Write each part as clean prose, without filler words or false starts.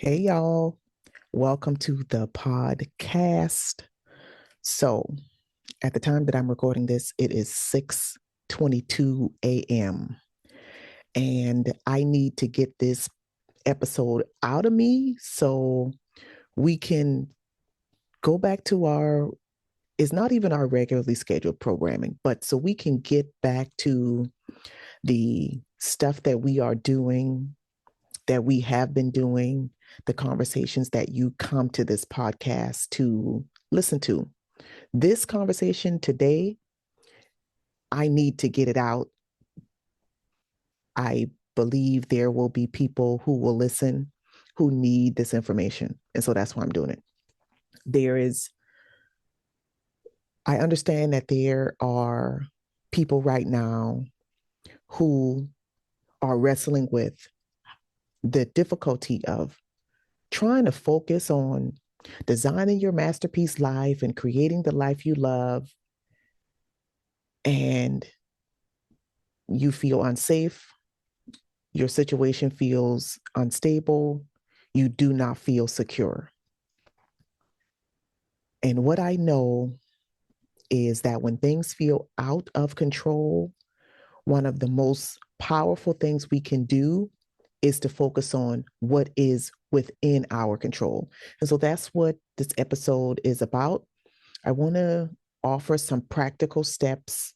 Hey, y'all. Welcome to the podcast. So, at the time that I'm recording this, it is 6:22 a.m. And I need to get this episode out of me so we can go back to it's not even our regularly scheduled programming, but so we can get back to the stuff that we are doing, that we have been doing, the conversations that you come to this podcast to listen to. This conversation today, I need to get it out. I believe there will be people who will listen who need this information. And so that's why I'm doing it. I understand that there are people right now who are wrestling with the difficulty of trying to focus on designing your masterpiece life and creating the life you love, and you feel unsafe, your situation feels unstable, you do not feel secure. And what I know is that when things feel out of control, one of the most powerful things we can do is to focus on what is within our control. And so that's what this episode is about. I want to offer some practical steps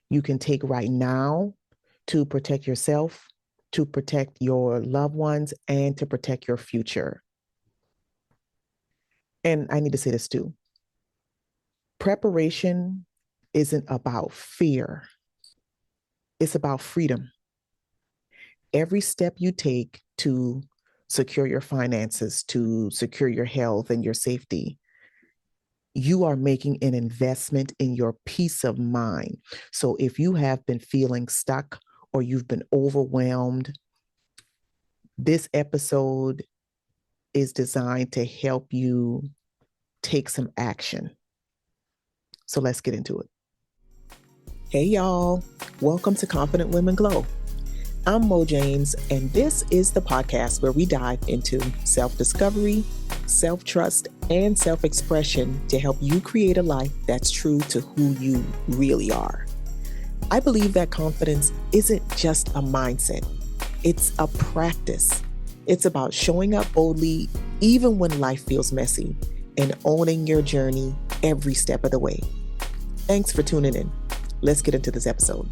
you can take right now to protect yourself, to protect your loved ones, and to protect your future. And I need to say this too. Preparation isn't about fear, it's about freedom. Every step you take to secure your finances, to secure your health and your safety, you are making an investment in your peace of mind. So if you have been feeling stuck or you've been overwhelmed, this episode is designed to help you take some action. So let's get into it. Hey, y'all. Welcome to Confident Women Glow. I'm Mo James, and this is the podcast where we dive into self-discovery, self-trust, and self-expression to help you create a life that's true to who you really are. I believe that confidence isn't just a mindset, it's a practice. It's about showing up boldly even when life feels messy and owning your journey every step of the way. Thanks for tuning in. Let's get into this episode.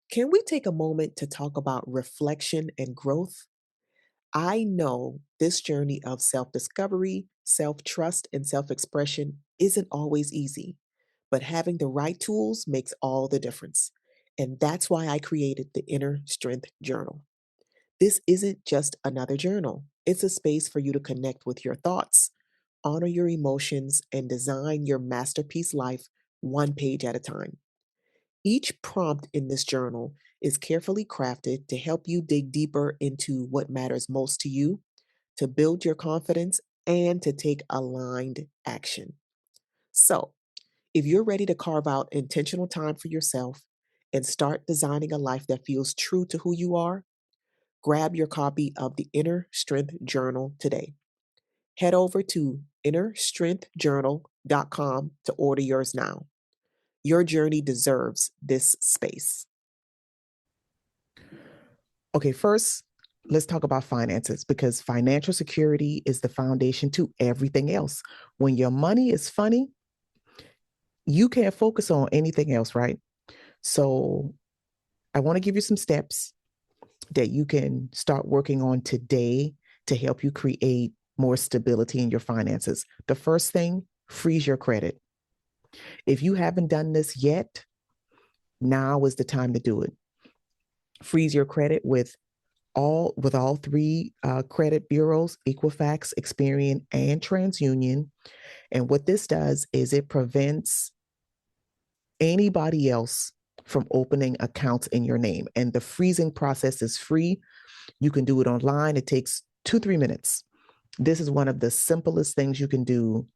Can we take a moment to talk about reflection and growth? I know this journey of self-discovery, self-trust, and self-expression isn't always easy, but having the right tools makes all the difference. And that's why I created the Inner Strength Journal. This isn't just another journal. It's a space for you to connect with your thoughts, honor your emotions, and design your masterpiece life one page at a time. Each prompt in this journal is carefully crafted to help you dig deeper into what matters most to you, to build your confidence, and to take aligned action. So, if you're ready to carve out intentional time for yourself and start designing a life that feels true to who you are, grab your copy of the Inner Strength Journal today. Head over to innerstrengthjournal.com to order yours now. Your journey deserves this space. Okay, first, let's talk about finances because financial security is the foundation to everything else. When your money is funny, you can't focus on anything else, right? So, I want to give you some steps that you can start working on today to help you create more stability in your finances. The first thing, freeze your credit. If you haven't done this yet, now is the time to do it. Freeze your credit with all three credit bureaus, Equifax, Experian, and TransUnion. And what this does is it prevents anybody else from opening accounts in your name. And the freezing process is free. You can do it online. It takes 2-3 minutes. This is one of the simplest things you can do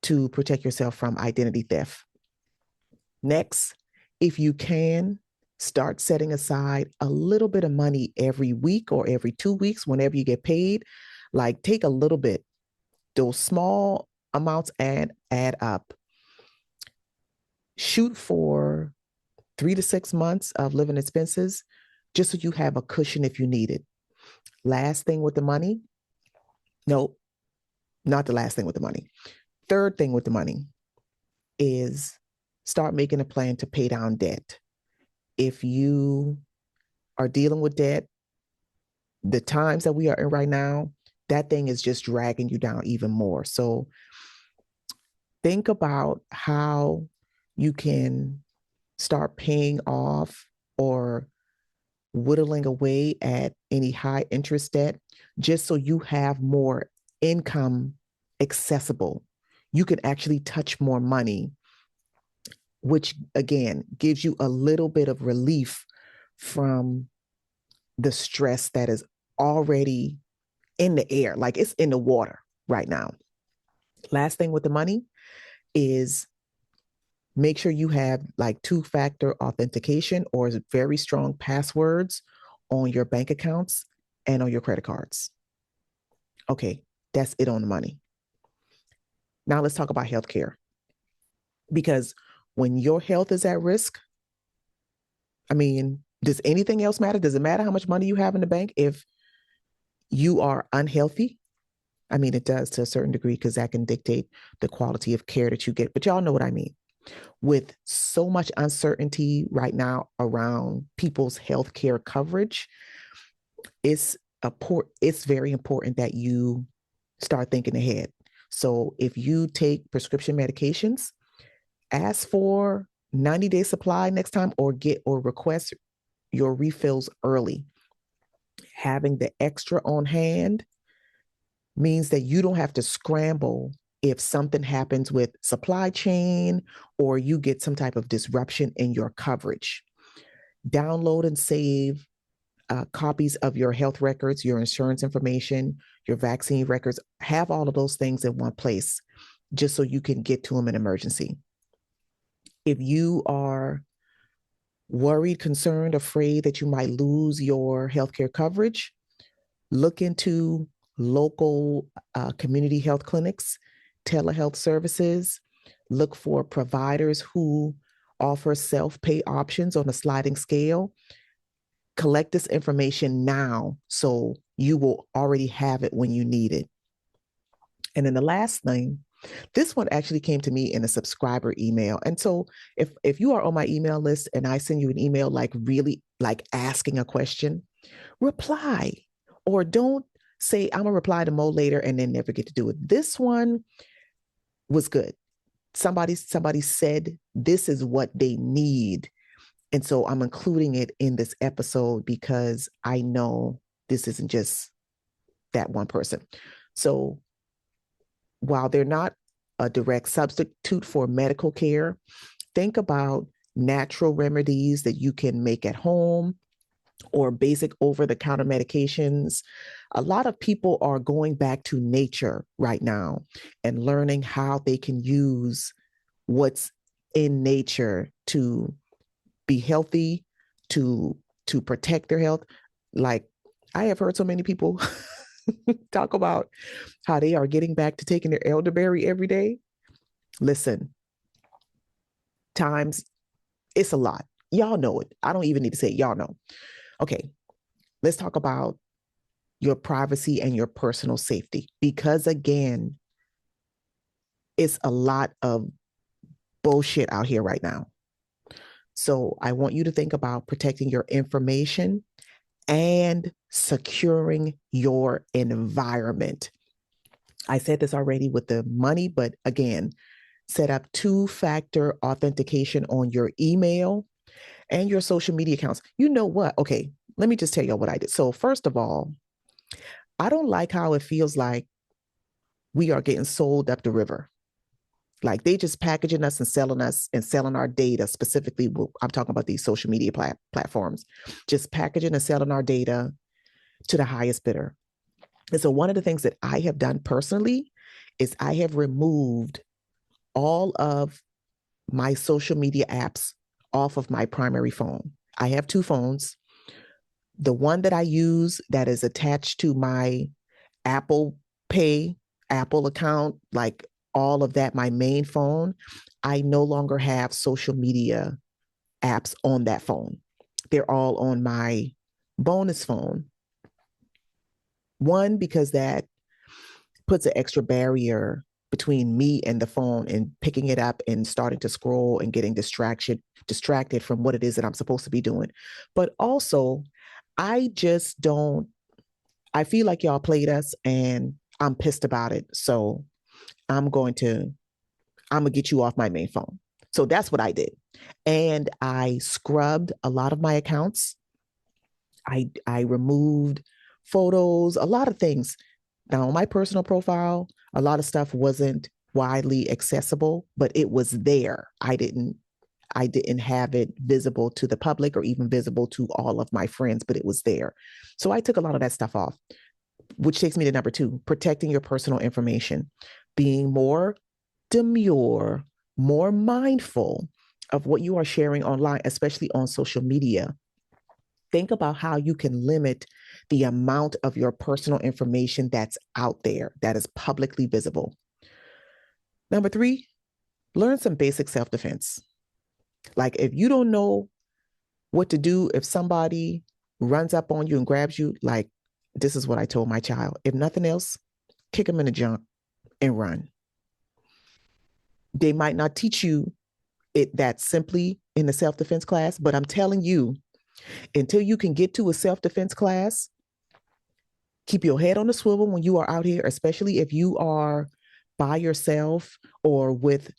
to protect yourself from identity theft. Next, if you can, Start setting aside a little bit of money every week or every 2 weeks, whenever you get paid. Like take a little bit. Those small amounts add up. Shoot for 3 to 6 months of living expenses, just so you have a cushion if you need it. Last thing with the money. No, not the last thing with the money. Third thing with the money is start making a plan to pay down debt. If you are dealing with debt, the times that we are in right now, that thing is just dragging you down even more. So think about how you can start paying off or whittling away at any high interest debt, just so you have more income accessible. You can actually touch more money, which again gives you a little bit of relief from the stress that is already in the air, like it's in the water right now. Last thing with the money is make sure you have like two-factor authentication or very strong passwords on your bank accounts and on your credit cards. Okay, that's it on the money. Now let's talk about healthcare. Because when your health is at risk, I mean, does anything else matter? Does it matter how much money you have in the bank if you are unhealthy? I mean, it does to a certain degree, because that can dictate the quality of care that you get. But y'all know what I mean. With so much uncertainty right now around people's healthcare coverage, it's very important that you start thinking ahead. So if you take prescription medications, ask for 90-day supply next time, or request your refills early. Having the extra on hand means that you don't have to scramble if something happens with supply chain or you get some type of disruption in your coverage. Download and save copies of your health records, your insurance information, your vaccine records. Have all of those things in one place, just so you can get to them in emergency. If you are worried, concerned, afraid that you might lose your healthcare coverage, look into local community health clinics, telehealth services. Look for providers who offer self-pay options on a sliding scale. Collect this information now so you will already have it when you need it. And then the last thing, this one actually came to me in a subscriber email. And so if you are on my email list and I send you an email, like really like asking a question, reply, or don't say, I'm gonna reply to Mo later and then never get to do it. This one was good. Somebody said this is what they need. And so I'm including it in this episode because I know this isn't just that one person. So while they're not a direct substitute for medical care, think about natural remedies that you can make at home or basic over-the-counter medications. A lot of people are going back to nature right now and learning how they can use what's in nature to be healthy, to protect their health. Like I have heard so many people talk about how they are getting back to taking their elderberry every day. Listen, times it's a lot. Y'all know it. I don't even need to say it. Y'all know. Okay, let's talk about your privacy and your personal safety, because again, it's a lot of bullshit out here right now. So I want you to think about protecting your information and securing your environment. I said this already with the money, but again, set up two-factor authentication on your email and your social media accounts. You know what? Okay, let me just tell you what I did. So first of all, I don't like how it feels like we are getting sold up the river. Like they just packaging us and selling our data. Specifically, I'm talking about these social media platforms, just packaging and selling our data to the highest bidder. And so one of the things that I have done personally is I have removed all of my social media apps off of my primary phone. I have two phones. The one that I use that is attached to my Apple Pay, Apple account, like all of that, my main phone, I no longer have social media apps on that phone. They're all on my bonus phone. One, because that puts an extra barrier between me and the phone and picking it up and starting to scroll and getting distracted from what it is that I'm supposed to be doing. But also, I just don't, I feel like y'all played us and I'm pissed about it. So I'm going to, I'm gonna get you off my main phone. So that's what I did. And I scrubbed a lot of my accounts. I removed photos, a lot of things. Now on my personal profile, a lot of stuff wasn't widely accessible, but it was there. I didn't have it visible to the public or even visible to all of my friends, but it was there. So I took a lot of that stuff off, which takes me to number two, protecting your personal information, being more demure, more mindful of what you are sharing online, especially on social media. Think about how you can limit the amount of your personal information that's out there, that is publicly visible. Number three, learn some basic self defense. Like if you don't know what to do, if somebody runs up on you and grabs you, like this is what I told my child. If nothing else, kick them in the junk and run. They might not teach you it that simply in the self defense class, but I'm telling you, until you can get to a self defense class, keep your head on the swivel when you are out here, especially if you are by yourself or with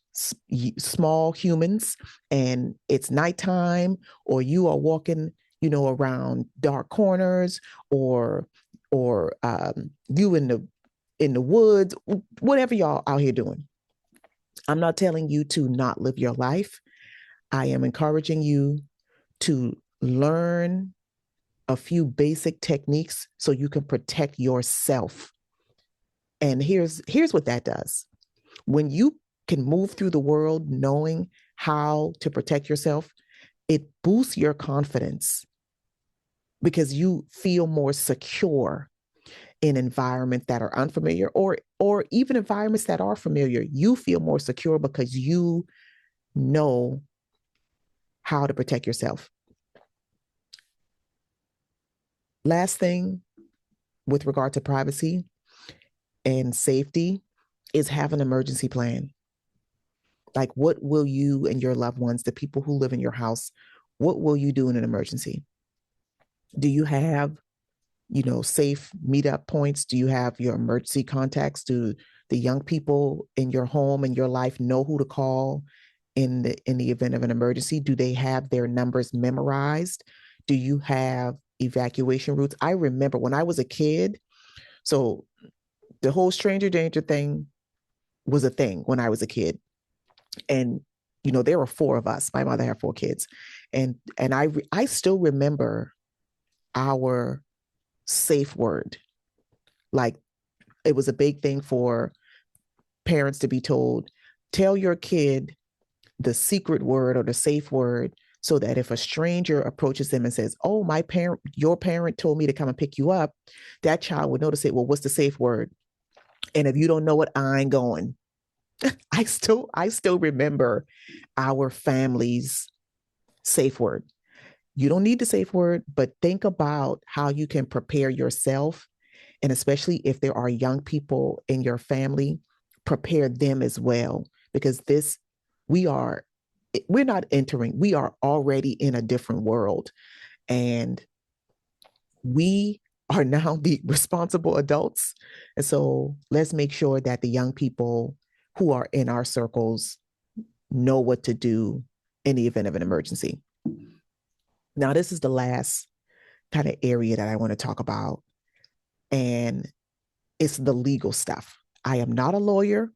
small humans and it's nighttime, or you are walking, around dark corners, or you in the woods, whatever y'all out here doing. I'm not telling you to not live your life. I am encouraging you to learn a few basic techniques so you can protect yourself. And here's what that does. When you can move through the world knowing how to protect yourself, it boosts your confidence because you feel more secure in environments that are unfamiliar, or even environments that are familiar. You feel more secure because you know how to protect yourself. Last thing with regard to privacy and safety is have an emergency plan. Like, what will you and your loved ones, the people who live in your house, what will you do in an emergency? Do you have, safe meetup points? Do you have your emergency contacts? Do the young people in your home and your life know who to call in the event of an emergency? Do they have their numbers memorized? Do you have evacuation routes? I remember when I was a kid, so the whole stranger danger thing was a thing when I was a kid. And, there were four of us. My mother had four kids. And I still remember our safe word. Like it was a big thing for parents to be told, tell your kid the secret word or the safe word, so that if a stranger approaches them and says, oh, your parent told me to come and pick you up, that child would notice it. Well, what's the safe word? And if you don't know it, I ain't going. I still remember our family's safe word. You don't need the safe word, but think about how you can prepare yourself. And especially if there are young people in your family, prepare them as well, because we're not entering, we are already in a different world. And we are now the responsible adults. And so let's make sure that the young people who are in our circles know what to do in the event of an emergency. Now, this is the last kind of area that I want to talk about, and it's the legal stuff. I am not a lawyer.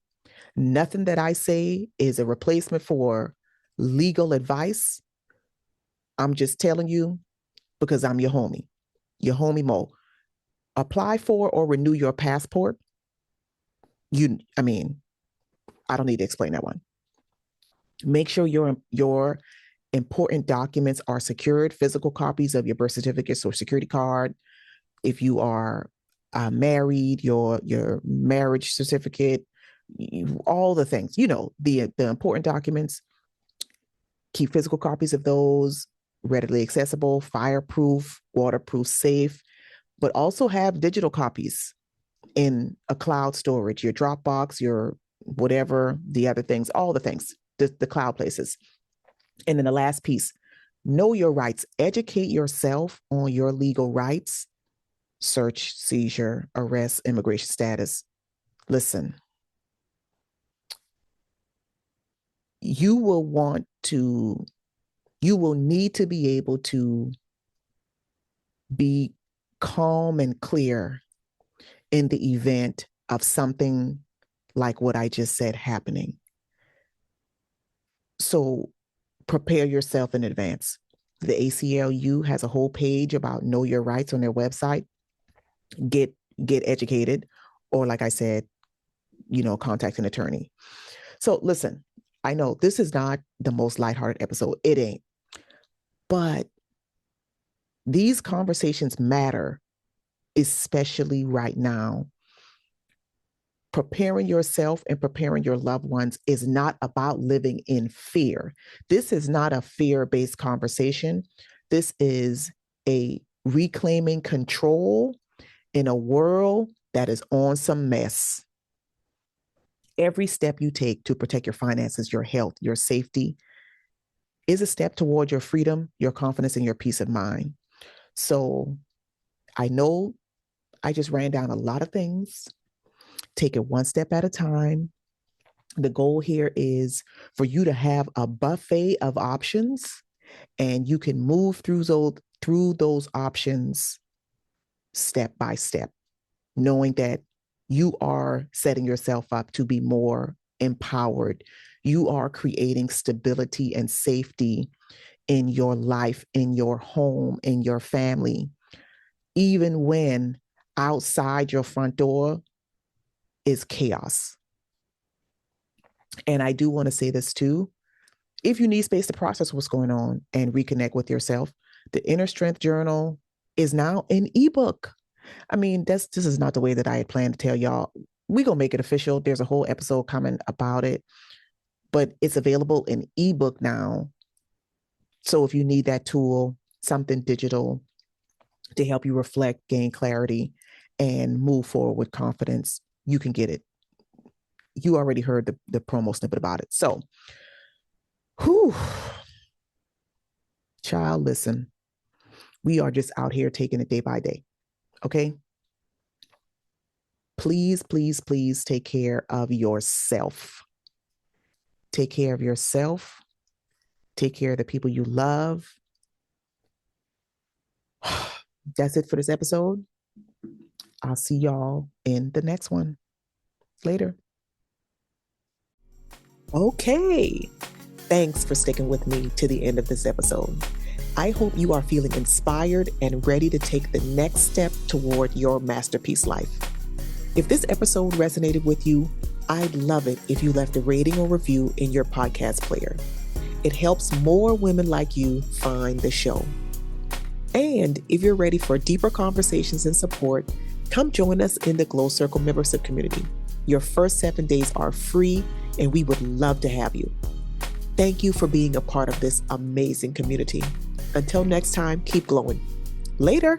Nothing that I say is a replacement for legal advice. I'm just telling you because I'm your homie Mo. Apply for or renew your passport. I don't need to explain that one. Make sure your Important documents are secured, physical copies of your birth certificate, social security card. If you are married, your marriage certificate, all the things, the important documents, keep physical copies of those readily accessible, fireproof, waterproof, safe, but also have digital copies in a cloud storage, your Dropbox, your whatever, the other things, all the things, the cloud places. And then the last piece, know your rights. Educate yourself on your legal rights, search, seizure, arrest, immigration status. Listen, you will need to be able to be calm and clear in the event of something like what I just said happening. So prepare yourself in advance. The ACLU has a whole page about know your rights on their website. Get educated, or like I said, contact an attorney. So listen, I know this is not the most lighthearted episode. It ain't. But these conversations matter, especially right now. Preparing yourself and preparing your loved ones is not about living in fear. This is not a fear-based conversation. This is a reclaiming control in a world that is on some mess. Every step you take to protect your finances, your health, your safety is a step toward your freedom, your confidence, and your peace of mind. So I know I just ran down a lot of things. Take it one step at a time. The goal here is for you to have a buffet of options, and you can move through those options step by step, knowing that you are setting yourself up to be more empowered. You are creating stability and safety in your life, in your home, in your family, even when outside your front door is chaos. And I do want to say this too. If you need space to process what's going on and reconnect with yourself, the Inner Strength Journal is now an ebook. I mean, this is not the way that I had planned to tell y'all. We're going to make it official. There's a whole episode coming about it, but it's available in ebook now. So if you need that tool, something digital to help you reflect, gain clarity, and move forward with confidence, you can get it. You already heard the promo snippet about it. So, child, listen, we are just out here taking it day by day. Okay? Please, please, please take care of yourself. Take care of yourself. Take care of the people you love. That's it for this episode. I'll see y'all in the next one. Later. Okay. Thanks for sticking with me to the end of this episode. I hope you are feeling inspired and ready to take the next step toward your masterpiece life. If this episode resonated with you, I'd love it if you left a rating or review in your podcast player. It helps more women like you find the show. And if you're ready for deeper conversations and support, come join us in the Glow Circle membership community. Your first 7 days are free, and we would love to have you. Thank you for being a part of this amazing community. Until next time, keep glowing. Later.